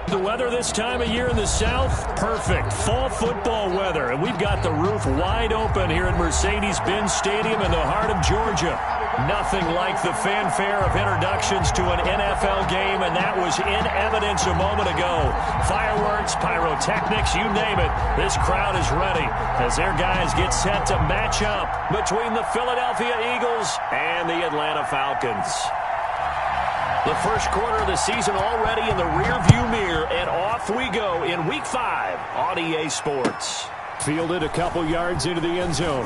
The weather this time of year in the South, perfect. Fall football weather, and we've got the roof wide open here at Mercedes-Benz Stadium in the heart of Georgia. Nothing like the fanfare of introductions to an NFL game, and that was in evidence a moment ago. Fireworks, pyrotechnics, you name it. This crowd is ready as their guys get set to match up between the Philadelphia Eagles and the Atlanta Falcons. The first quarter of the season already in the rearview mirror, and off we go in Week 5 on EA Sports. Fielded a couple yards into the end zone.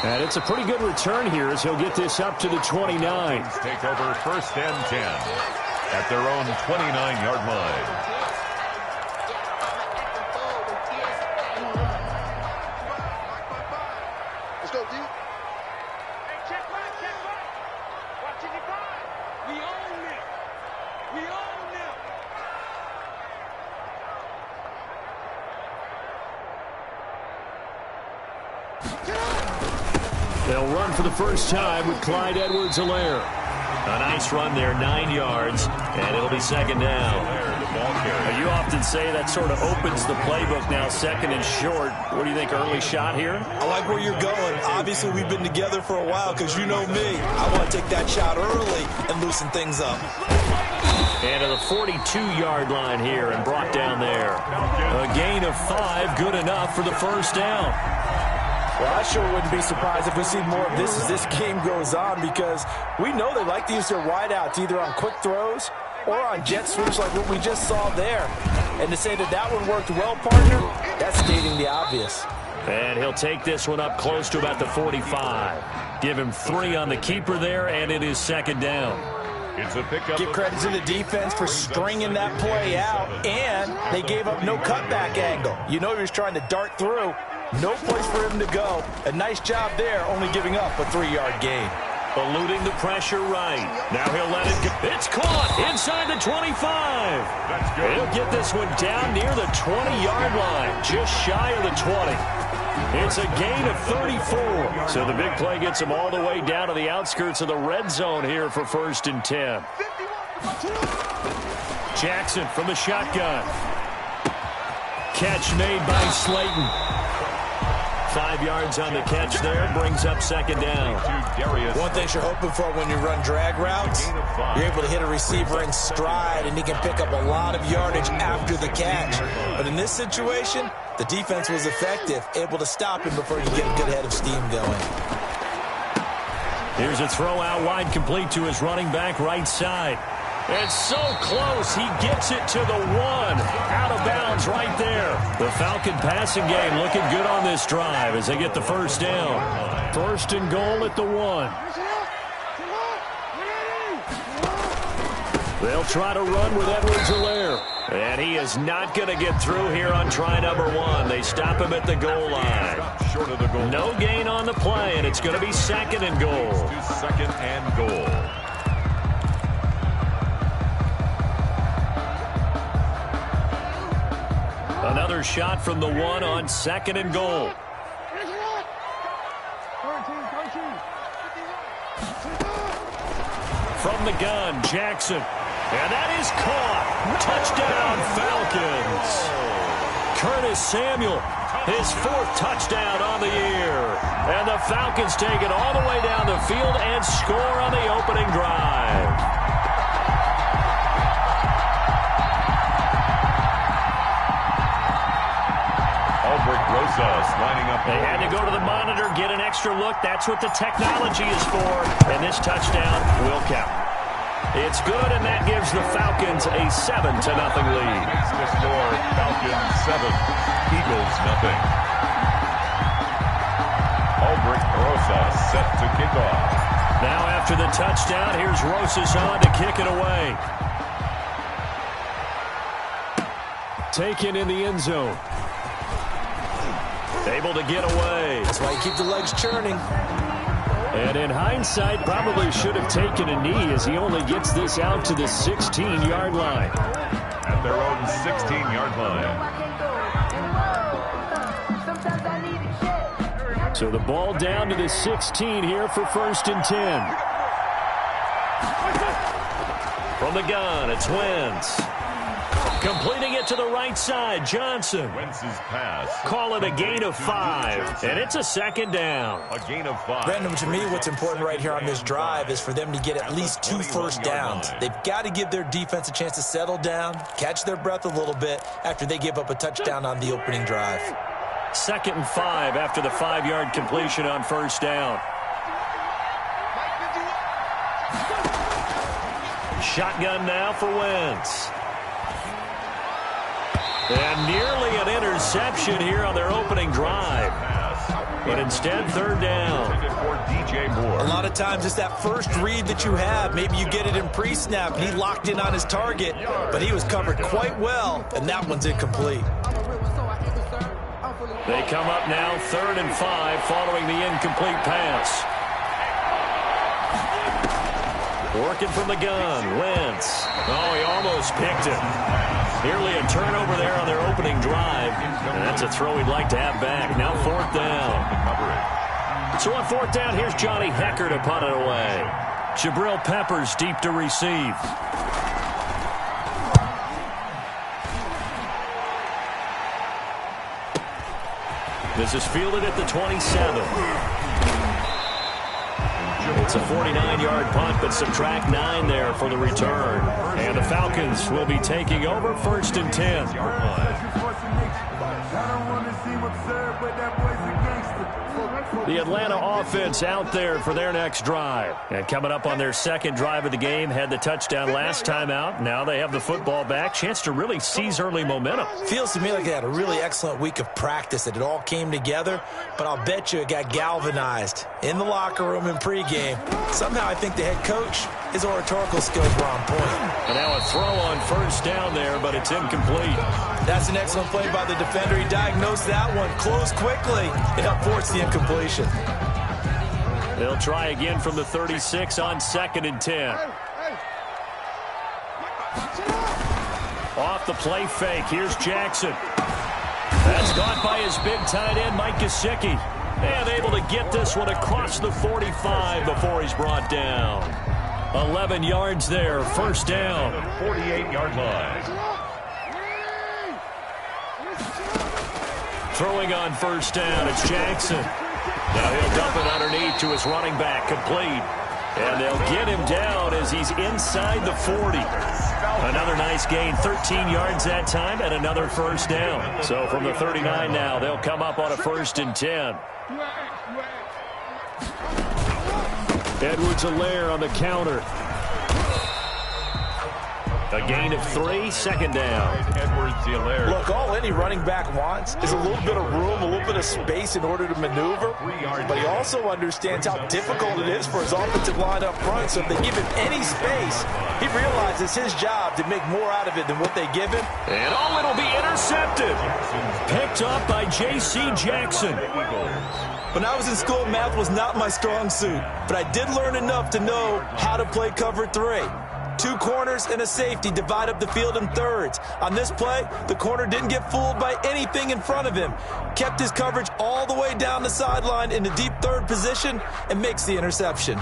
And it's a pretty good return here as he'll get this up to the 29. Take over 1st and 10 at their own 29-yard line. They'll run for the first time with Clyde Edwards-Helaire. A nice run there, 9 yards, and it'll be second down. You often say that sort of opens the playbook now, second and short. What do you think, early shot here? I like where you're going. Obviously, we've been together for a while because you know me. I want to take that shot early and loosen things up. And to the 42-yard line here and brought down there. A gain of 5, good enough for the first down. Well, I sure wouldn't be surprised if we see more of this as this game goes on because we know they like to use their wideouts either on quick throws or on jet sweeps like what we just saw there. And to say that that one worked well, partner, that's stating the obvious. And he'll take this one up close to about the 45. Give him 3 on the keeper there, and it is second down. It's a pickup. Give credit to the defense for stringing that play out, and they gave up no cutback angle. You know he was trying to dart through. No place for him to go. A nice job there, only giving up a 3-yard gain. Eluding the pressure right. Now he'll let it go. It's caught inside the 25. That's good. He'll get this one down near the 20-yard line, just shy of the 20. It's a gain of 34. So the big play gets him all the way down to the outskirts of the red zone here for 1st and 10. Jackson from the shotgun. Catch made by Slayton. 5 yards on the catch there, brings up second down. One thing you're hoping for when you run drag routes, you're able to hit a receiver in stride, and he can pick up a lot of yardage after the catch. But in this situation, the defense was effective, able to stop him before he could get a good head of steam going. Here's a throw out wide, complete to his running back right side. It's so close, he gets it to the 1. Out of bounds right there. The Falcon passing game looking good on this drive as they get the first down. 1st and goal at the 1. They'll try to run with Edwards-Helaire. And he is not going to get through here on try number 1. They stop him at the goal line. Short of the goal. No gain on the play, and it's going to be 2nd and goal. 2nd and goal. Another shot from the 1 on 2nd and goal. From the gun, Jackson. And that is caught. Touchdown, Falcons. Curtis Samuel, his 4th touchdown on the year. And the Falcons take it all the way down the field and score on the opening drive. Lining up. They had to go to the monitor, get an extra look. That's what the technology is for. And this touchdown will count. It's good, and that gives the Falcons a 7-0 lead. The score, Falcons 7, Eagles 0. Albrecht Rosas set to kick off. Now after the touchdown, here's Rosas on to kick it away. Taken in the end zone. Able to get away. That's why you keep the legs churning. And in hindsight, probably should have taken a knee as he only gets this out to the 16-yard line. At their own 16-yard line. So the ball down to the 16 here for 1st and 10. From the gun, it's Wentz. Completing it to the right side, Johnson. Wentz's pass. Call it a gain of 5, and it's a second down. A gain of 5. Brandon, to me, what's important right here on this drive is for them to get at least 2 first downs. They've got to give their defense a chance to settle down, catch their breath a little bit after they give up a touchdown on the opening drive. 2nd and 5 after the 5-yard completion on first down. Shotgun now for Wentz. And nearly an interception here on their opening drive. But instead, 3rd down. A lot of times it's that first read that you have. Maybe you get it in pre-snap, and he locked in on his target, but he was covered quite well, and that one's incomplete. They come up now 3rd and 5 following the incomplete pass. Working from the gun, Wentz. Oh, he almost picked it. Nearly a turnover there on their opening drive. And that's a throw he'd like to have back. Now 4th down. So on 4th down, here's Johnny Hecker to punt it away. Jabril Peppers deep to receive. This is fielded at the 27. It's a 49-yard punt, but subtract 9 there for the return. And the Falcons will be taking over 1st and 10. The Atlanta offense out there for their next drive. And coming up on their 2nd drive of the game, had the touchdown last time out. Now they have the football back. Chance to really seize early momentum. Feels to me like they had a really excellent week of practice, that it all came together. But I'll bet you it got galvanized in the locker room in pregame. Somehow I think the head coach, his oratorical skills were on point. And now a throw on 1st down there, but it's incomplete. That's an excellent play by the defender. He diagnosed that one, closed quickly. It helped force the incompletion. They'll try again from the 36 on 2nd and 10. Off the play fake. Here's Jackson. That's caught by his big tight end, Mike Gesicki. And able to get this one across the 45 before he's brought down. 11 yards there, 1st down. 48-yard line. Throwing on 1st down, it's Jackson. Now he'll dump it underneath to his running back, complete. And they'll get him down as he's inside the 40. Another nice gain, 13 yards that time, and another 1st down. So from the 39 now, they'll come up on a 1st and 10. Edwards-Helaire on the counter. A gain of 3, 2nd down. Edwards-Helaire. Look, all any running back wants is a little bit of room, a little bit of space in order to maneuver. But he also understands how difficult it is for his offensive line up front. So if they give him any space, he realizes his job to make more out of it than what they give him. And oh, it'll be intercepted. Picked up by J.C. Jackson. When I was in school, math was not my strong suit. But I did learn enough to know how to play cover 3. 2 corners and a safety divide up the field in thirds. On this play, the corner didn't get fooled by anything in front of him. Kept his coverage all the way down the sideline in the deep 3rd position and makes the interception.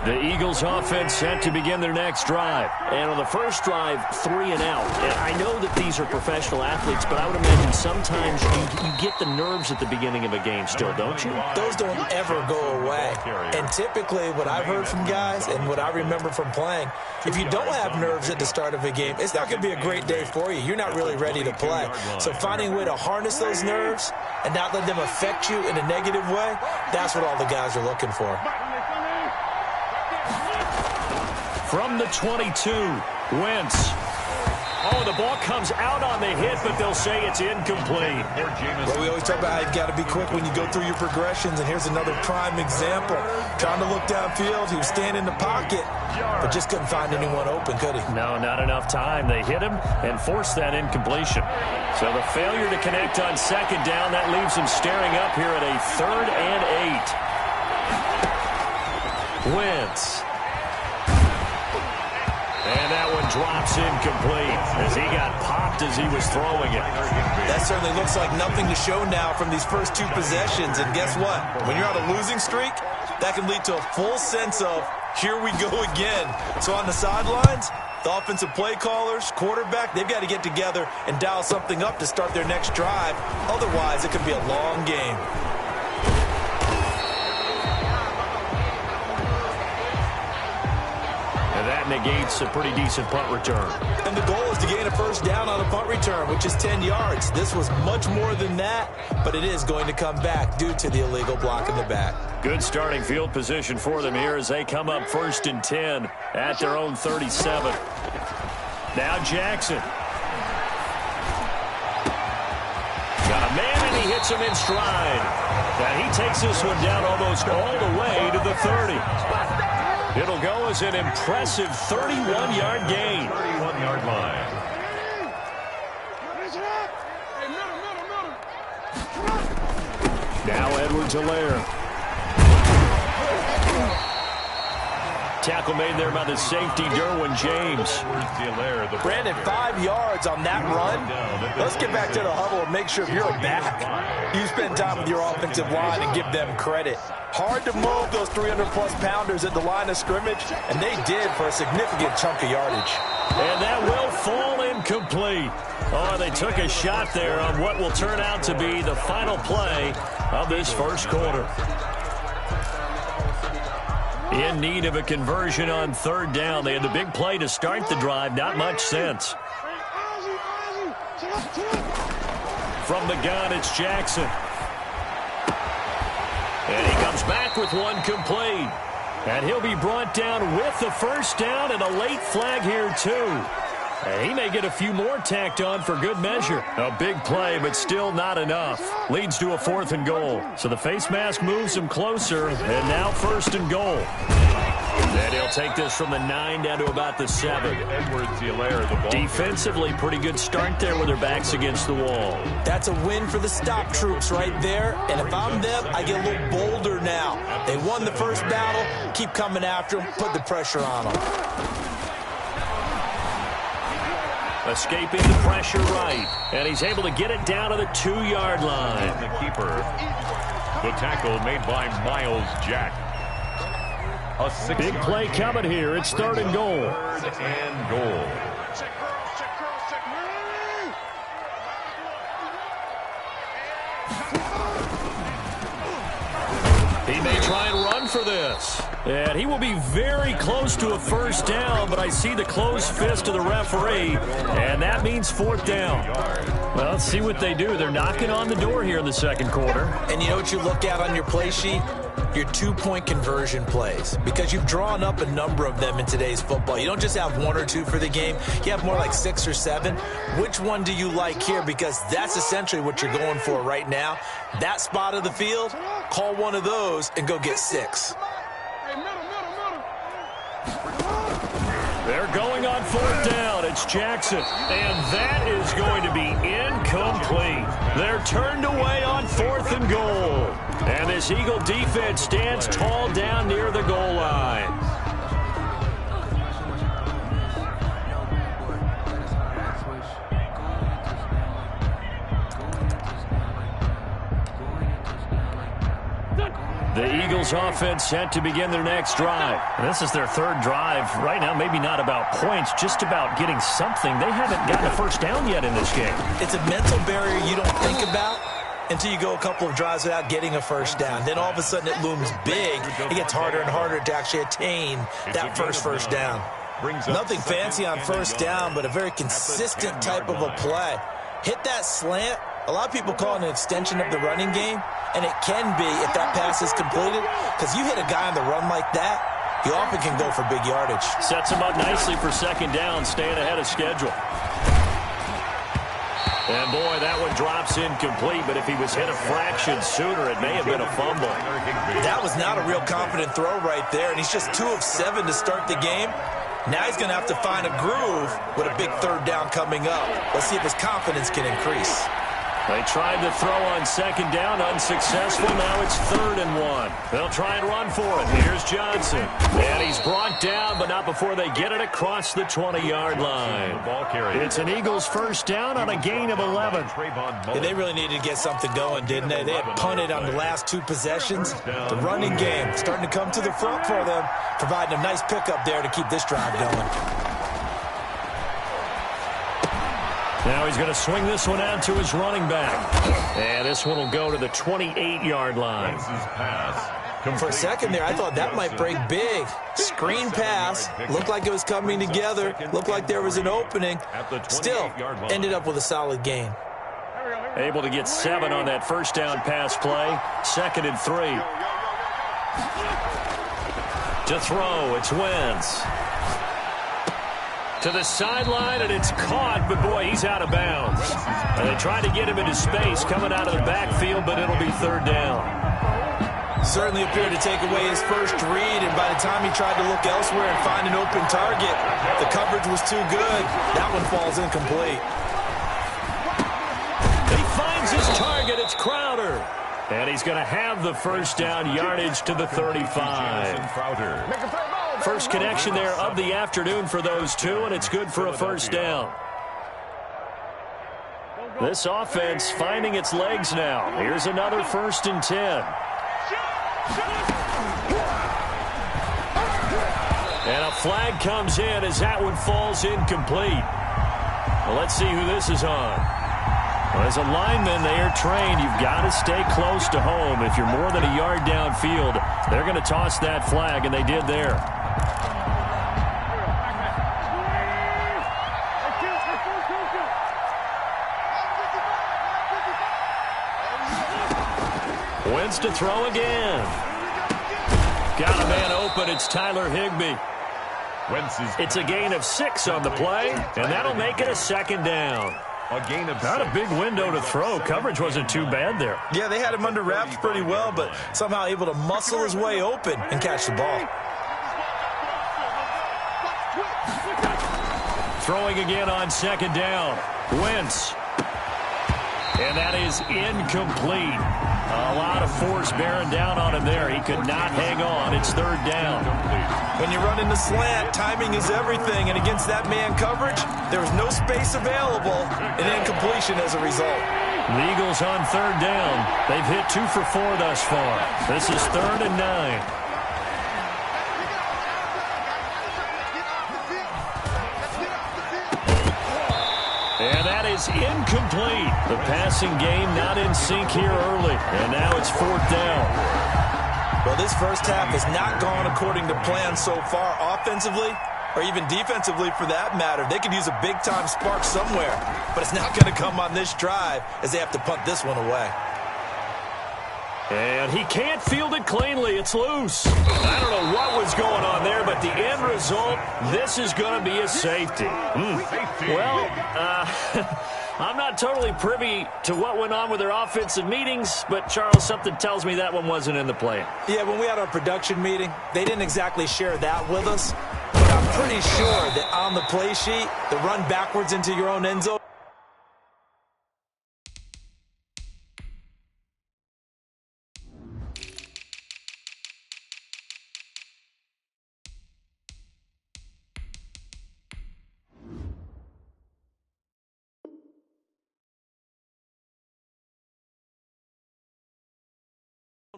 The Eagles offense set to begin their next drive. And on the first drive, 3 and out. And I know that these are professional athletes, but I would imagine sometimes you get the nerves at the beginning of a game still, don't you? Those don't ever go away. And typically what I've heard from guys and what I remember from playing, if you don't have nerves at the start of a game, it's not going to be a great day for you. You're not really ready to play. So finding a way to harness those nerves and not let them affect you in a negative way, that's what all the guys are looking for. From the 22, Wentz. Oh, the ball comes out on the hit, but they'll say it's incomplete. Well, we always talk about how you've got to be quick when you go through your progressions, and here's another prime example. Trying to look downfield, he was standing in the pocket, but just couldn't find anyone open, could he? No, not enough time. They hit him and forced that incompletion. So the failure to connect on 2nd down, that leaves him staring up here at a 3rd and 8. Wentz. And that one drops incomplete as he got popped as he was throwing it. That certainly looks like nothing to show now from these first 2 possessions. And guess what? When you're on a losing streak, that can lead to a full sense of Here we go again. So on the sidelines, the offensive play callers, quarterback, they've got to get together and dial something up to start their next drive. Otherwise, it could be a long game. And that negates a pretty decent punt return. And the goal is to gain a first down on a punt return, which is 10 yards. This was much more than that, but it is going to come back due to the illegal block in the back. Good starting field position for them here as they come up 1st and 10 at their own 37. Now Jackson. Got a man, and he hits him in stride. And he takes this one down almost all the way to the 30. It'll go as an impressive 31-yard gain. 31-yard line. Now Edwards-Helaire. Tackle made there by the safety, Derwin James. Brandon, 5 yards on that run. Let's get back to the huddle and make sure if you're a back, you spend time with your offensive line and give them credit. Hard to move those 300-plus pounders at the line of scrimmage, and they did for a significant chunk of yardage. And that will fall incomplete. Oh, they took a shot there on what will turn out to be the final play of this first quarter. In need of a conversion on 3rd down. They had the big play to start the drive. Not much sense. From the gun, it's Jackson. And he comes back with one complete. And he'll be brought down with the first down and a late flag here, too. And he may get a few more tacked on for good measure. A big play, but still not enough. Leads to a 4th and goal. So the face mask moves him closer, and now 1st and goal. And he'll take this from the 9 down to about the 7. Edwards-Helaire, the ball. Defensively, pretty good start there with their backs against the wall. That's a win for the stop troops right there. And if I'm them, I get a little bolder now. They won the first battle. Keep coming after them. Put the pressure on them. Escaping the pressure right. And he's able to get it down to the 2-yard line. The keeper. The tackle made by Miles Jack. A big play coming here. It's 3rd and goal. 3rd and goal. He may try and run for this. And he will be very close to a first down, but I see the closed fist of the referee, and that means 4th down. Well, let's see what they do. They're knocking on the door here in the second quarter. And you know what you look at on your play sheet? Your 2-point conversion plays, because you've drawn up a number of them in today's football. You don't just have 1 or 2 for the game. You have more like 6 or 7. Which one do you like here? Because that's essentially what you're going for right now. That spot of the field, call one of those and go get 6. They're going on 4th down. It's Jackson. And that is going to be incomplete. They're turned away on 4th and goal. And this Eagle defense stands tall down near the goal line. The Eagles offense set to begin their next drive. And this is their 3rd drive. Right now, maybe not about points, just about getting something. They haven't gotten a first down yet in this game. It's a mental barrier you don't think about until you go a couple of drives without getting a first down. Then all of a sudden it looms big. It gets harder and harder to actually attain that first down. Nothing fancy on first down, but a very consistent type of a play. Hit that slant. A lot of people call it an extension of the running game, and it can be if that pass is completed, because you hit a guy on the run like that, you often can go for big yardage. Sets him up nicely for 2nd down, staying ahead of schedule. And, boy, that one drops incomplete, but if he was hit a fraction sooner, it may have been a fumble. That was not a real confident throw right there, and he's just 2 of 7 to start the game. Now he's going to have to find a groove with a big 3rd down coming up. Let's see if his confidence can increase. They tried to throw on 2nd down, unsuccessful. Now it's 3rd and 1. They'll try and run for it. Here's Johnson. And he's brought down, but not out before they get it across the 20-yard line. It's an Eagles first down on a gain of 11. Yeah, they really needed to get something going, didn't they? They had punted on the last 2 possessions. The running game starting to come to the front for them, providing a nice pickup there to keep this drive going. Now he's going to swing this one out to his running back. And this one will go to the 28-yard line. For a second there, I thought that might break big. Screen pass. Looked like it was coming together. Looked like there was an opening. Still, ended up with a solid gain. Able to get 7 on that first down pass play. 2nd and 3. To throw, it's Wentz. To the sideline, and it's caught, but boy, he's out of bounds. And they tried to get him into space coming out of the backfield, but it'll be 3rd down. Certainly appeared to take away his first read, and by the time he tried to look elsewhere and find an open target, the coverage was too good. That one falls incomplete. He finds his target. It's Crowder. And he's going to have the first down yardage to the 35. First connection there of the afternoon for those two, and it's good for a first down. This offense finding its legs now. Here's another 1st and 10. And a flag comes in as that one falls incomplete. Well, let's see who this is on. Well, as a lineman, they are trained. You've got to stay close to home. If you're more than a yard downfield, they're going to toss that flag, and they did there. Wentz to throw again. Got a man open. It's Tyler Higbee. It's a gain of 6 on the play, and that'll make it a 2nd down. Not a big window to throw. Coverage wasn't too bad there. Yeah, they had him under wraps pretty well, but somehow able to muscle his way open and catch the ball. Throwing again on 2nd down. Wentz. And that is incomplete. A lot of force bearing down on him there. He could not hang on. It's 3rd down. When you run in the slant, timing is everything. And against that man coverage, there was no space available. An incompletion as a result. The Eagles on 3rd down. They've hit 2 for 4 thus far. This is 3rd and 9. And that is incomplete. The passing game not in sync here early. And now it's 4th down. Well, this first half has not gone according to plan so far offensively or even defensively for that matter. They could use a big-time spark somewhere, but it's not going to come on this drive as they have to punt this one away. And he can't field it cleanly. It's loose. I don't know what was going on there, but the end result, this is going to be a safety. Well, I'm not totally privy to what went on with their offensive meetings, but, Charles, something tells me that one wasn't in the plan. Yeah, when we had our production meeting, they didn't exactly share that with us, but I'm pretty sure that on the play sheet, the run backwards into your own end zone,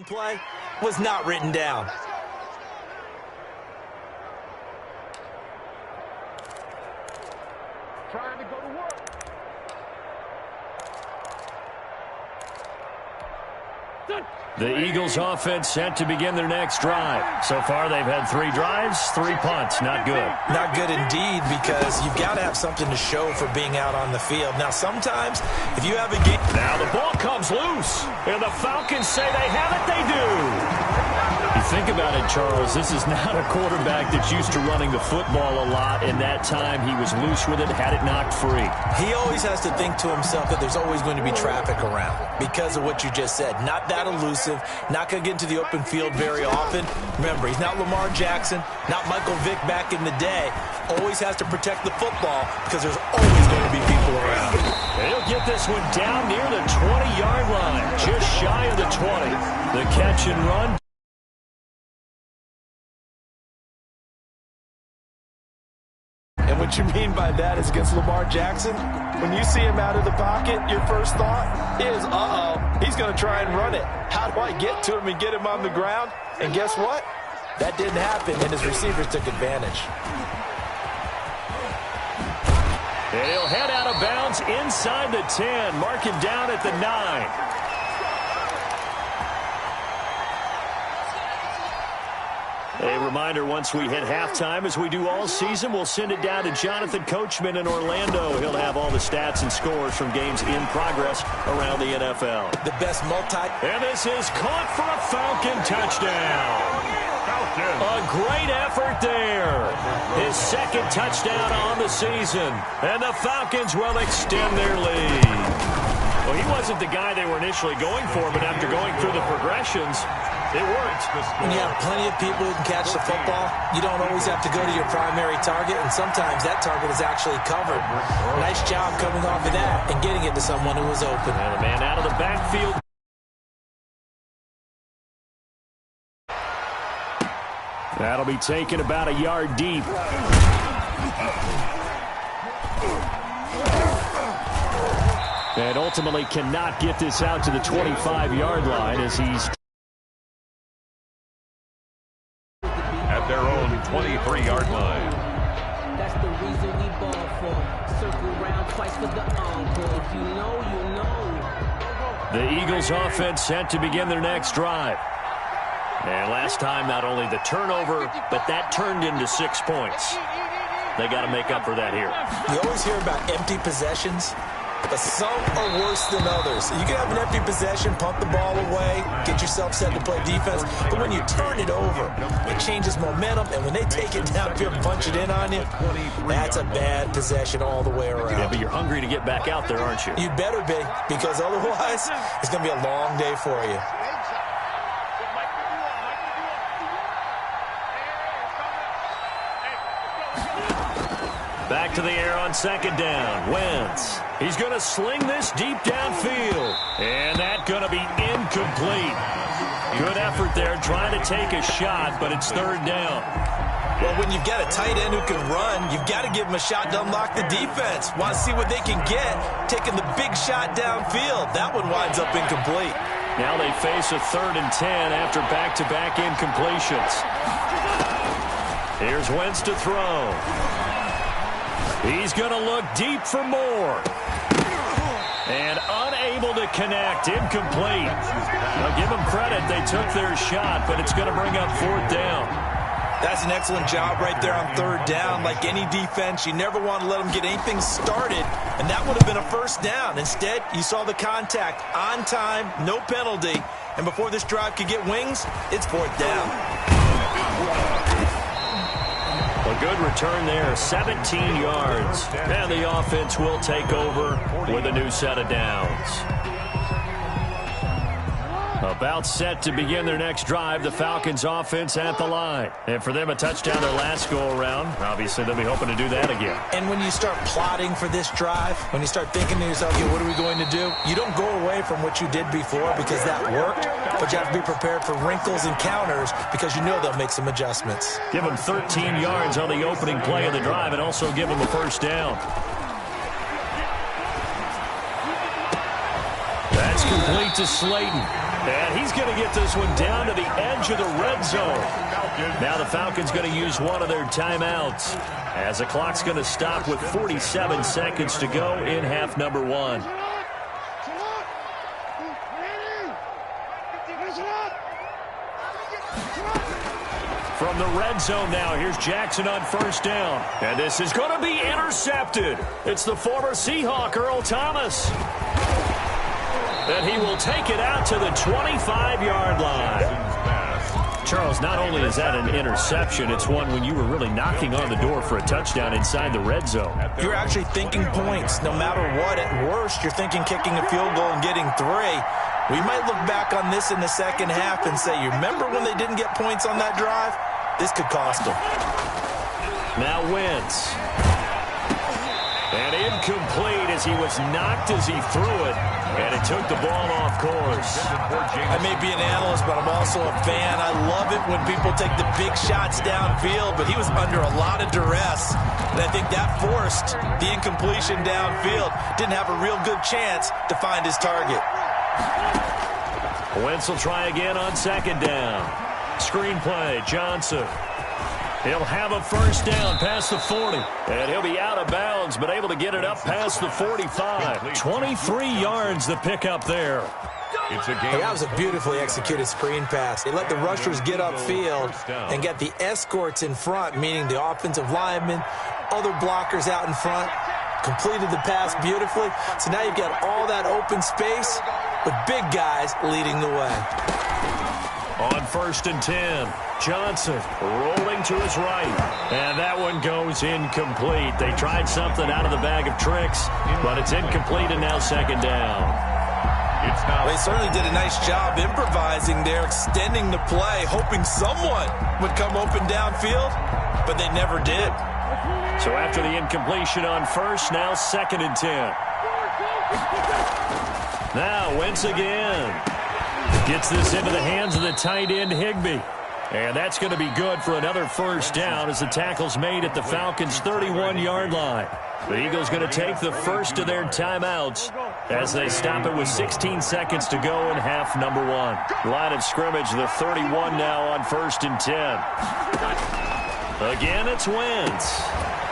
play was not written down. Trying to go to work. The Eagles offense set to begin their next drive. So far, they've had 3 drives, 3 punts. Not good. Not good indeed, because you've got to have something to show for being out on the field. Now, sometimes, if you have a game... Now the ball comes loose, and the Falcons say they have it. They do. You think about it, Charles, this is not a quarterback that's used to running the football a lot, and that time he was loose with it, had it knocked free. He always has to think to himself that there's always going to be traffic around because of what you just said. Not that elusive, not going to get into the open field very often. Remember, he's not Lamar Jackson, not Michael Vick back in the day. Always has to protect the football because there's always going to be people around. He'll get this one down near the 20-yard line, just shy of the 20. The catch and run. And what you mean by that is against Lamar Jackson, when you see him out of the pocket, your first thought is, uh-oh, he's going to try and run it. How do I get to him and get him on the ground? And guess what? That didn't happen, and his receivers took advantage. And he'll head out of bounds inside the 10. Mark him down at the 9. A reminder, once we hit halftime, as we do all season, we'll send it down to Jonathan Coachman in Orlando. He'll have all the stats and scores from games in progress around the NFL. The best And this is caught for a Falcon touchdown. A great effort there. His second touchdown on the season. And the Falcons will extend their lead. Well, he wasn't the guy they were initially going for, but after going through the progressions, it worked. When you have plenty of people who can catch the football, you don't always have to go to your primary target, and sometimes that target is actually covered. Nice job coming off of that and getting it to someone who was open. And the man out of the backfield. That'll be taken about a yard deep. And ultimately cannot get this out to the 25-yard line as he's at their own 23-yard line. That's the reason we ball for. Circle round twice for the encore. If you know, you know. The Eagles offense set to begin their next drive. And last time, not only the turnover, but that turned into 6 points. They got to make up for that here. You always hear about empty possessions, but some are worse than others. You can have an empty possession, pump the ball away, get yourself set to play defense, but when you turn it over, it changes momentum, and when they take it downfield and punch it in on you, that's a bad possession all the way around. Yeah, but you're hungry to get back out there, aren't you? You better be, because otherwise, it's going to be a long day for you. Back to the air on second down. Wentz. He's going to sling this deep downfield. And that's going to be incomplete. Good effort there trying to take a shot, but it's third down. Well, when you've got a tight end who can run, you've got to give him a shot to unlock the defense. Want to see what they can get, taking the big shot downfield. That one winds up incomplete. Now they face a 3rd and 10 after back-to-back incompletions. Here's Wentz to throw. He's going to look deep for more. And unable to connect. Incomplete. Now give them credit. They took their shot, but it's going to bring up 4th down. That's an excellent job right there on 3rd down. Like any defense, you never want to let them get anything started, and that would have been a 1st down. Instead, you saw the contact on time, no penalty, and before this drive could get wings, it's 4th down. A good return there, 17 yards. And the offense will take over with a new set of downs. About set to begin their next drive, the Falcons offense at the line. And for them, a touchdown their last go-around. Obviously, they'll be hoping to do that again. And when you start plotting for this drive, when you start thinking to yourself, okay, what are we going to do? You don't go away from what you did before because that worked, but you have to be prepared for wrinkles and counters because you know they'll make some adjustments. Give them 13 yards on the opening play of the drive and also give them a 1st down. That's complete to Slayton. And he's going to get this one down to the edge of the red zone. Now the Falcons going to use one of their timeouts as the clock's going to stop with 47 seconds to go in half number 1. From the red zone now, here's Jackson on 1st down. And this is going to be intercepted. It's the former Seahawk, Earl Thomas. And he will take it out to the 25-yard line. Charles, not only is that an interception, it's one when you were really knocking on the door for a touchdown inside the red zone. You're actually thinking points. No matter what, at worst, you're thinking kicking a field goal and getting 3. We might look back on this in the second half and say, you remember when they didn't get points on that drive? This could cost them. Now Wentz. And incomplete as he was knocked as he threw it. And it took the ball off course. I may be an analyst, but I'm also a fan. I love it when people take the big shots downfield, but he was under a lot of duress. And I think that forced the incompletion downfield. Didn't have a real good chance to find his target. Wentz will try again on second down. Screen play, Johnson. He'll have a first down past the 40. And he'll be out of bounds, but able to get it up past the 45. 23 yards the pickup there. It's a game. Hey, that was a beautifully executed screen pass. They let the rushers get upfield and get the escorts in front, meaning the offensive linemen, other blockers out in front. Completed the pass beautifully. So now you've got all that open space with big guys leading the way. On 1st and 10, Johnson rolling to his right. And that one goes incomplete. They tried something out of the bag of tricks, but it's incomplete and now second down. They certainly did a nice job improvising there, extending the play, hoping someone would come open downfield, but they never did. So after the incompletion on first, now 2nd and 10. Now Wentz again. Gets this into the hands of the tight end, Higbee. And that's going to be good for another first down as the tackle's made at the Falcons' 31-yard line. The Eagles going to take the first of their timeouts as they stop it with 16 seconds to go in half number 1. Line of scrimmage, the 31 now on 1st and 10. Again, it's Wentz.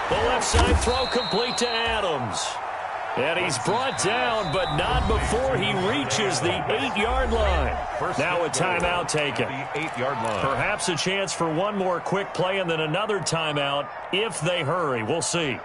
The left side throw complete to Adams. And he's brought down, but not before he reaches the 8-yard line. Now a timeout taken. The 8-yard line. Perhaps a chance for one more quick play and then another timeout if they hurry. We'll see.